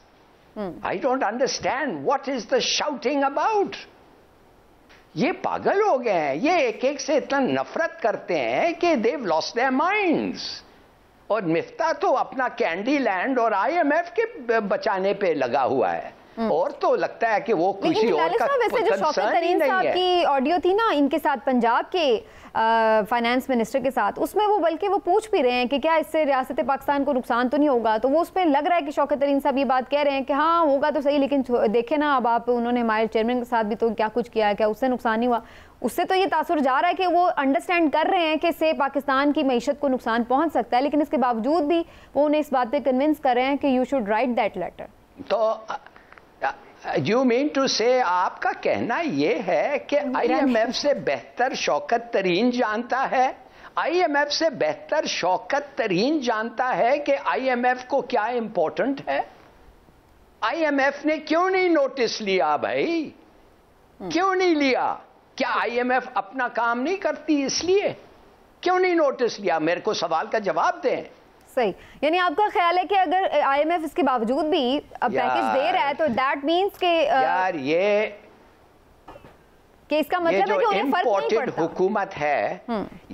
I don't understand what is the shouting about. ये पागल हो गए हैं, ये एक एक से इतना नफरत करते हैं कि देव लॉस्ट देयर माइंड्स। और मिफ्ता तो अपना कैंडी लैंड और IMF के बचाने पे लगा हुआ है, और तो लगता है कि वो किसी और का कंसर्न ही नहीं है। की ऑडियो थी ना इनके साथ पंजाब के फाइनेंस मिनिस्टर के साथ, उसमें वो बल्कि वो पूछ भी रहे हैं कि क्या इससे रियासत पाकिस्तान को नुकसान तो नहीं होगा। तो वो उसमें लग रहा है कि शौकत तरीन साहब ये बात कह रहे हैं कि हाँ होगा तो सही, लेकिन देखे ना अब आप, उन्होंने हमारे चेयरमैन के साथ भी तो क्या कुछ किया है, क्या उससे नुकसान नहीं हुआ। उससे तो ये तासुर जा रहा है कि वो अंडरस्टैंड कर रहे हैं कि इससे पाकिस्तान की मईशत को नुकसान पहुंच सकता है, लेकिन इसके बावजूद भी वो उन्हें इस बात पे कन्विंस कर रहे हैं कि you should write that letter. तो यू मीन टू से आपका कहना ये है कि IMF से बेहतर शौकत तरीन जानता है, IMF से बेहतर शौकत तरीन जानता है कि IMF को क्या इंपॉर्टेंट है। IMF ने क्यों नहीं नोटिस लिया भाई, क्यों नहीं लिया? क्या IMF अपना काम नहीं करती इसलिए? क्यों नहीं नोटिस लिया? मेरे को सवाल का जवाब दें। सही, यानी आपका ख्याल है कि अगर IMF इसके बावजूद भी पैकेज दे रहा है तो दैट मींस कि यार ये इसका मतलब है कि उन्हें फर्क नहीं पड़ता। हुकूमत है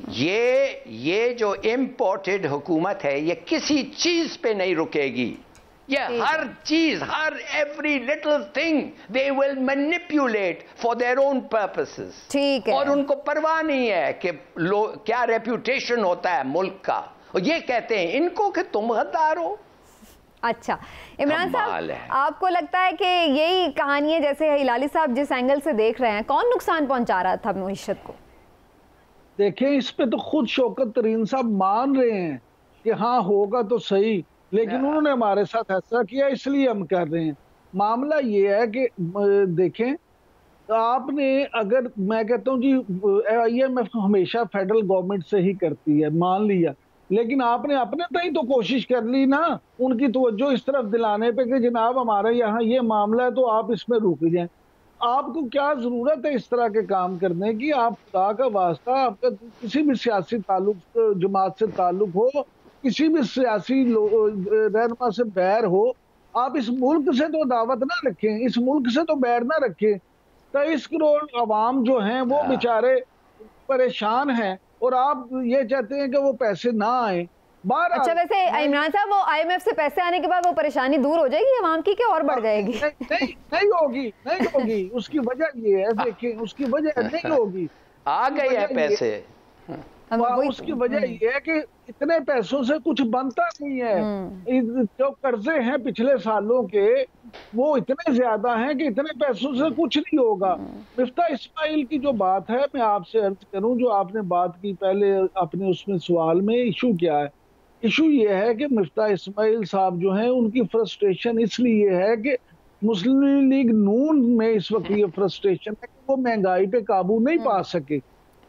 ये जो इम्पोर्टेड हुकूमत है ये किसी चीज पे नहीं रुकेगी, ये हर चीज, हर every little thing they will manipulate for their own purposes. ठीक है। और उनको परवाह नहीं है कि क्या रेप्यूटेशन होता है मुल्क का, और ये कहते हैं इनको कि तुम गद्दार हो। अच्छा इमरान साहब, आपको लगता है कि यही कहानी है, जैसे हिलाली साहब जिस एंगल से देख रहे हैं, कौन नुकसान पहुंचा रहा था मईशत को? देखिए, इस पे तो खुद शौकत तरीन साहब मान रहे हैं कि हाँ होगा तो सही, लेकिन उन्होंने हमारे साथ ऐसा किया इसलिए हम कर रहे हैं। मामला ये है कि देखें, आपने अगर, मैं कहता हूँ जी IMF हमेशा फेडरल गवर्नमेंट से ही करती है, मान लिया, लेकिन आपने अपने तक तो कोशिश कर ली ना उनकी तवज्जो इस तरफ दिलाने पे कि जनाब हमारे यहाँ ये मामला है तो आप इसमें रुक जाएं। आपको क्या जरूरत है इस तरह के काम करने की? आप खुदा का वास्ता, आपका किसी भी सियासी ताल्लुक, जमात से ताल्लुक हो, किसी भी सियासी रहनुमा से बैर हो, आप इस मुल्क से तो दावत ना रखें, इस मुल्क से तो बैर ना रखें। 23 करोड़ अवाम जो हैं वो बेचारे परेशान हैं, और आप ये चाहते हैं कि वो पैसे ना आए बाहर। अच्छा, वैसे इमरान साहब, वो IMF से पैसे आने के बाद वो परेशानी दूर हो जाएगी अवाम की, क्या और बढ़ जाएगी? नहीं होगी, नहीं होगी। उसकी वजह ये है, देखिए उसकी वजह नहीं होगी, आ गए हैं पैसे। उसकी वजह ये है कि इतने पैसों से कुछ बनता नहीं है। जो कर्जे हैं पिछले सालों के वो इतने ज्यादा हैं कि इतने पैसों से कुछ नहीं होगा। मिफ्ता इस्माइल की जो बात है, मैं आपसे अर्ज करूं, जो आपने बात की पहले अपने उसमें सवाल में, इशू क्या है? इशू ये है कि मिफ्ता इस्माइल साहब जो हैं उनकी फ्रस्ट्रेशन इसलिए है कि मुस्लिम लीग नून में इस वक्त ये फ्रस्ट्रेशन है कि वो महंगाई पे काबू नहीं पा सके।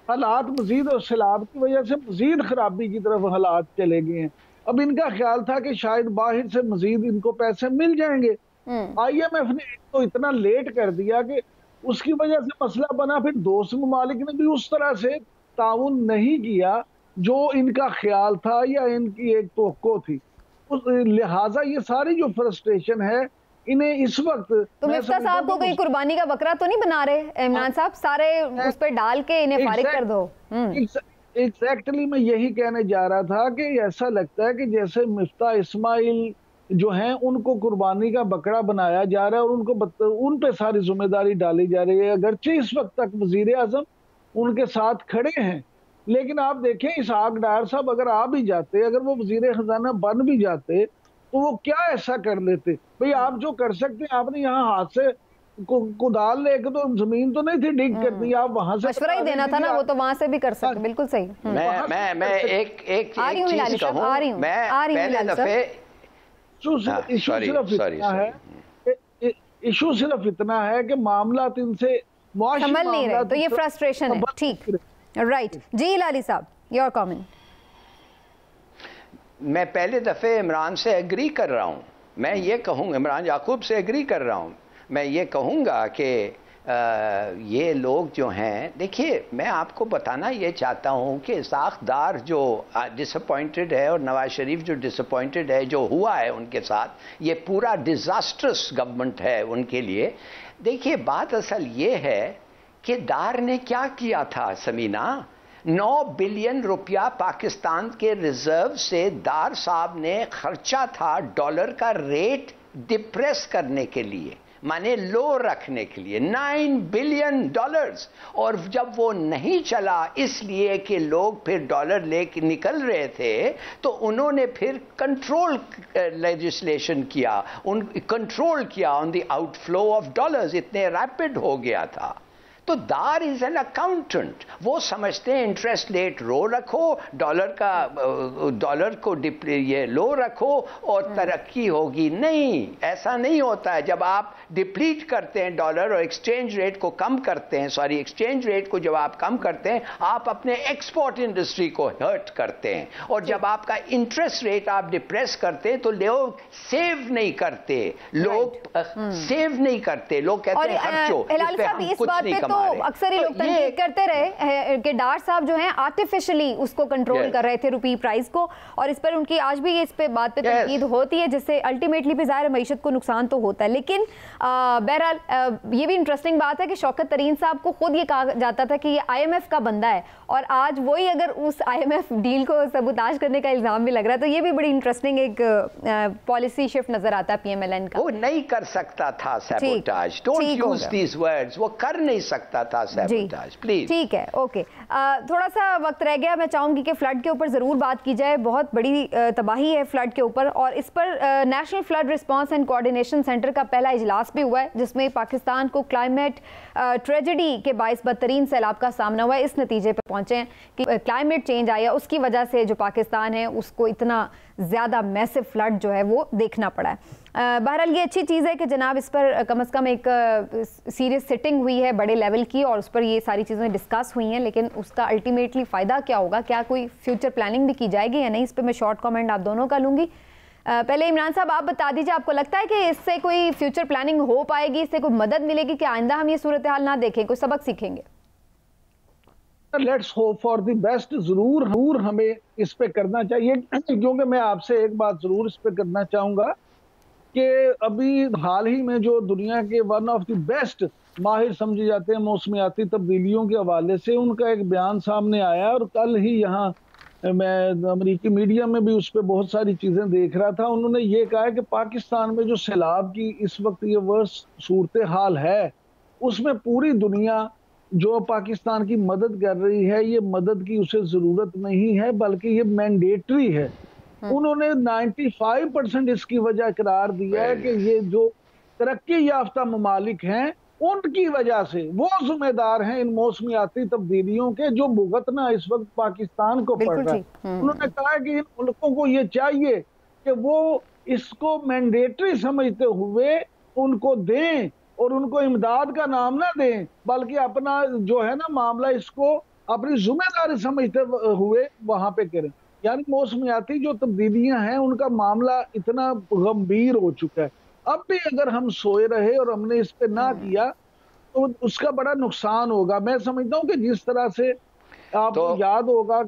हालात मजीद और सैलाब की वजह से मजीद खराबी की तरफ हालात चले गए हैं। अब इनका ख्याल था कि शायद बाहर से मजीद इनको पैसे मिल जाएंगे। IMF ने तो इतना लेट कर दिया कि उसकी वजह से मसला बना। फिर दोस्त ममालिक ने भी उस तरह से ताउन नहीं किया जो इनका ख्याल था या इनकी एक तवक्को थी। लिहाजा ये सारी जो फ्रस्ट्रेशन है इन्हें इस वक्त, तो मिफ्ता साहब को कहीं कुर्बानी का बकरा तो नहीं बना रहे इमरान साहब? सारे उस पर डाल के इन्हें फारिग कर दो। एग्जैक्टली मैं यही कहने जा रहा था कि ऐसा लगता है कि जैसे मिफ्ता इस्माइल जो हैं उनको कुर्बानी का बकरा बनाया जा रहा है और उनको उन पे सारी जिम्मेदारी डाली जा रही है। अगरचे इस वक्त तक वजीर आजम उनके साथ खड़े हैं, लेकिन आप देखें इसहाक डार साहब अगर आ भी जाते, अगर वो वजीर खजाना बन भी जाते तो वो क्या ऐसा कर लेते? भाई आप जो कर सकते हैं, आपने यहाँ हाथ से कुदाल लेके तो जमीन तो नहीं थी डिग कर दी, आप वहां से मशवरा ही देना था ना, वो तो वहां से भी कर सकते। बिल्कुल सही। मैं एक चीज कहूं, मैं पहले दफे इशू सिर्फ इतना है कि मामला इनसे संभल नहीं रहे, तो ये फ्रस्ट्रेशन है। ठीक, राइट जी। लाली साहब, योर कमेंट। मैं पहले दफे इमरान से एग्री कर रहा हूं। मैं ये कहूँगा, इमरान याकूब से एग्री कर रहा हूं। मैं ये कहूँगा कि ये लोग जो हैं, देखिए मैं आपको बताना ये चाहता हूँ कि इसहाक डार जो डिसअपॉइंटेड है और नवाज शरीफ जो डिसअपॉइंटेड है, जो हुआ है उनके साथ, ये पूरा डिजास्टर्स गवर्नमेंट है उनके लिए। देखिए बात असल ये है कि डार ने क्या किया था समीना, 9 बिलियन रुपया पाकिस्तान के रिजर्व से दार साहब ने खर्चा था डॉलर का रेट डिप्रेस करने के लिए, माने लो रखने के लिए, 9 बिलियन डॉलर्स। और जब वो नहीं चला इसलिए कि लोग फिर डॉलर लेके निकल रहे थे, तो उन्होंने फिर कंट्रोल लेजिस्लेशन किया, कंट्रोल किया on the outflow of dollars. इतने रैपिड हो गया था। तो दार इज एन अकाउंटेंट, वो समझते हैं इंटरेस्ट रेट लो रखो, डॉलर को ये लो रखो और तरक्की होगी। नहीं, ऐसा नहीं होता है। जब आप डिप्लीट करते हैं डॉलर और एक्सचेंज रेट को कम करते हैं, एक्सचेंज रेट को जब आप कम करते हैं, आप अपने एक्सपोर्ट इंडस्ट्री को हर्ट करते हैं। और जब आपका इंटरेस्ट रेट आप डिप्रेस करते हैं तो लोग सेव नहीं करते, लोग सेव नहीं करते, लोग कहते हैं खर्चो, इस पे हम कुछ नहीं कमा अक्सर ही लोग तनकीद करते रहे कि डार साहब जो हैं आर्टिफिशियली उसको कंट्रोल कर रहे थे रुपी प्राइस को, और इस पर उनकी आज भी इस पे बात पे तनकीद होती है, जिससे अल्टीमेटली भी ज़ाहिर मईशत को नुकसान तो होता है। लेकिन बहरहाल ये भी इंटरेस्टिंग बात है कि शौकत तरीन साहब को खुद ये कहा जाता था कि ये IMF का बंदा है, और आज वही अगर उस IMF डील को सबूताज करने का इल्ज़ाम भी लग रहा है, तो ये भी बड़ी इंटरेस्टिंग एक पॉलिसी शिफ्ट नजर आता है PMLN का। वो नहीं कर सकता था sabotage, don't use these words, वो कर नहीं सकता था सैबोटाज, प्लीज। ठीक है, ओके। थोड़ा सा वक्त रह गया, मैं चाहूंगी कि फ्लड के ऊपर जरूर बात की जाए। बहुत बड़ी तबाही है फ्लड के ऊपर, और इस पर national flood response and coordination centre का पहला इजलास भी हुआ है, जिसमें पाकिस्तान को क्लाइमेट ट्रेजेडी के बाइस बदतरीन सैलाब का सामना हुआ है। इस नतीजे पर पहुंचे हैं कि क्लाइमेट चेंज आया, उसकी वजह से जो पाकिस्तान है उसको इतना ज़्यादा मैसिव फ्लड जो है वो देखना पड़ा है। बहरहाल ये अच्छी चीज़ है कि जनाब इस पर कम अज़ कम एक सीरियस सिटिंग हुई है बड़े लेवल की, और उस पर ये सारी चीज़ें डिस्कस हुई हैं, लेकिन उसका अल्टीमेटली फ़ायदा क्या होगा, क्या कोई फ्यूचर प्लानिंग भी की जाएगी या नहीं, इस पर मैं शॉर्ट कमेंट आप दोनों का लूँगी। पहले इमरान साहब आप बता दीजिए, आपको लगता है कि इससे कोई फ्यूचर प्लानिंग हो पाएगी, इससे कोई मदद मिलेगी कि आइंदा हम ये सूरत हाल ना देखें, कोई सबक सीखेंगे? Let's hope for the best. जरूर हमें इस पे करना चाहिए, क्योंकि मैं आपसे एक बात जरूर इस पे करना चाहूंगा कि अभी हाल ही में जो दुनिया के वन ऑफ द बेस्ट माहिर समझे जाते हैं मौसमियाती तब्दीलियों के हवाले से, उनका एक बयान सामने आया, और कल ही यहाँ मैं अमेरिकी मीडिया में भी उस पर बहुत सारी चीज़ें देख रहा था। उन्होंने ये कहा है कि पाकिस्तान में जो सैलाब की इस वक्त ये वर्स्ट सूरत हाल है, उसमें पूरी दुनिया जो पाकिस्तान की मदद कर रही है, ये मदद की उसे ज़रूरत नहीं है, बल्कि ये मैंडेटरी है। उन्होंने 95% इसकी वजह करार दिया है कि ये जो तरक्की याफ्ता ममालिक हैं उनकी वजह से वो जिम्मेदार हैं इन मौसमियाती तब्दीलियों के जो भुगतना इस वक्त पाकिस्तान को पड़ रहा है। उन्होंने कहा कि इन मुल्कों को ये चाहिए कि वो इसको मैंडेटरी समझते हुए उनको दें, और उनको इमदाद का नाम ना दें, बल्कि अपना जो है ना मामला इसको अपनी जिम्मेदारी समझते हुए वहां पे करें। यानी मौसमियाती जो तब्दीलियां हैं उनका मामला इतना गंभीर हो चुका है। अब भी अगर हम सोए रहे और हमने इस पे ना किया तो उसका बड़ा नुकसान होगा। मैं समझता हूँ कि जिस तरह से आपको याद होगा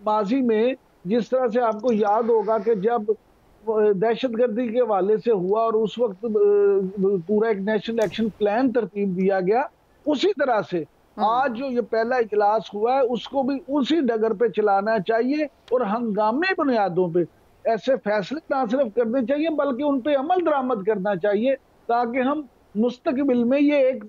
माजी में, जिस तरह से आपको याद होगा कि जब दहशतगर्दी के हवाले से हुआ और उस वक्त पूरा एक नेशनल एक्शन प्लान तरतीब दिया गया, उसी तरह से आज जो ये पहला इजलास हुआ है उसको भी उसी डगर पे चलाना चाहिए, और हंगामी बुनियादों पे ऐसे फैसले ना सिर्फ करने चाहिए बल्कि उन पे अमल दरामद करना चाहिए, ताकि हम मुस्तकबिल में, ये एक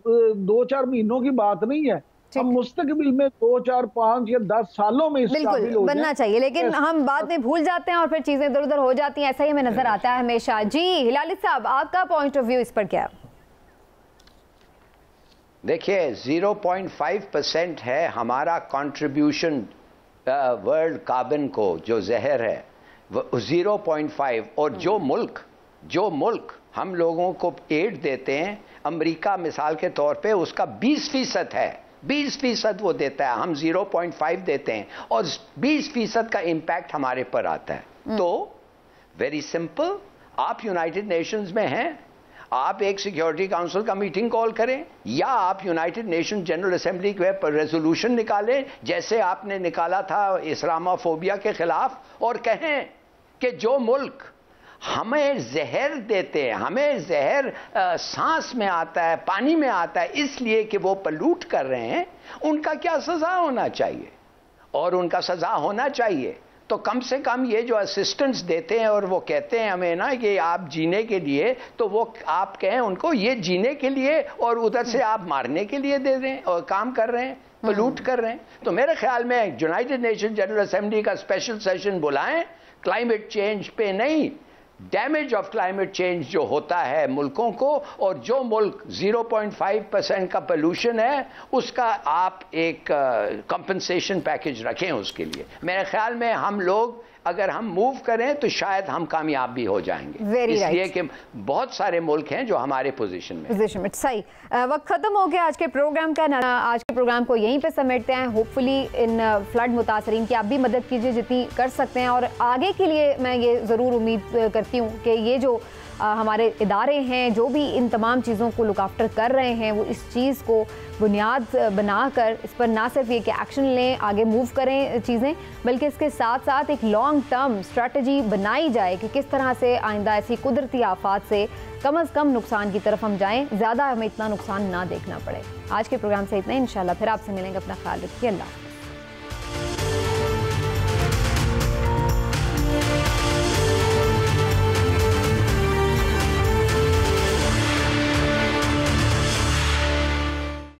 2-4 महीनों की बात नहीं है, हम मुस्तकबिल में 2, 4, 5 या 10 सालों में बिल्कुल बनना चाहिए। लेकिन हम बाद में भूल जाते हैं और फिर चीजें इधर उधर हो जाती हैं, ऐसा ही हमें नजर आता है हमेशा। जी हिलाली साहब, आपका पॉइंट ऑफ व्यू इस पर क्या है? देखिए 0.5% है हमारा कंट्रीब्यूशन वर्ल्ड कार्बन को, जो जहर है 0.5, और जो मुल्क हम लोगों को एड देते हैं, अमेरिका मिसाल के तौर पे उसका 20% है, 20% वो देता है, हम 0.5 देते हैं, और 20% का इम्पैक्ट हमारे पर आता है। तो वेरी सिंपल, आप यूनाइटेड नेशंस में हैं, आप एक सिक्योरिटी काउंसिल का मीटिंग कॉल करें, या आप यूनाइटेड नेशन जनरल असेंबली के पर रेजोल्यूशन निकालें जैसे आपने निकाला था इस्लामोफोबिया के खिलाफ, और कहें कि जो मुल्क हमें जहर देते हैं, हमें जहर सांस में आता है, पानी में आता है, इसलिए कि वो पलूट कर रहे हैं, उनका क्या सजा होना चाहिए, और उनका सजा होना चाहिए तो कम से कम ये जो असिस्टेंस देते हैं और वो कहते हैं हमें ना कि आप जीने के लिए, तो वो आप कहें उनको ये जीने के लिए, और उधर से आप मारने के लिए दे दें और काम कर रहे हैं, पलूट कर रहे हैं। तो मेरे ख्याल में यूनाइटेड नेशन जनरल असेंबली का स्पेशल सेशन बुलाएं, क्लाइमेट चेंज पे नहीं, डैमेज ऑफ क्लाइमेट चेंज जो होता है मुल्कों को, और जो मुल्क 0.5% का पोल्यूशन है उसका आप एक कंपनसेशन पैकेज रखें उसके लिए। मेरे ख्याल में हम लोग अगर हम मूव करें तो शायद हम कामयाब भी हो जाएंगे, इसलिए कि बहुत सारे मुल्क हैं जो हमारे पोजीशन में। सही, वक्त खत्म हो गया आज के प्रोग्राम का। आज के प्रोग्राम को यहीं पे समेटते हैं। होपफुली इन फ्लड मुतासरीन की आप भी मदद कीजिए जितनी कर सकते हैं, और आगे के लिए मैं ये ज़रूर उम्मीद करती हूँ कि ये जो हमारे इदारे हैं जो भी इन तमाम चीज़ों को लुक आफ्टर कर रहे हैं, वो इस चीज़ को बुनियाद बनाकर इस पर ना सिर्फ ये कि एक्शन लें, आगे मूव करें चीज़ें, बल्कि इसके साथ साथ एक लॉन्ग टर्म स्ट्रेटजी बनाई जाए कि किस तरह से आइंदा ऐसी कुदरती आफात से कम नुकसान की तरफ हम जाएं, ज़्यादा हमें इतना नुकसान ना देखना पड़े। आज के प्रोग्राम से इतना ही, इंशाल्लाह फिर आपसे मिलेंगे। अपना ख्याल रखिए। अल्लाह।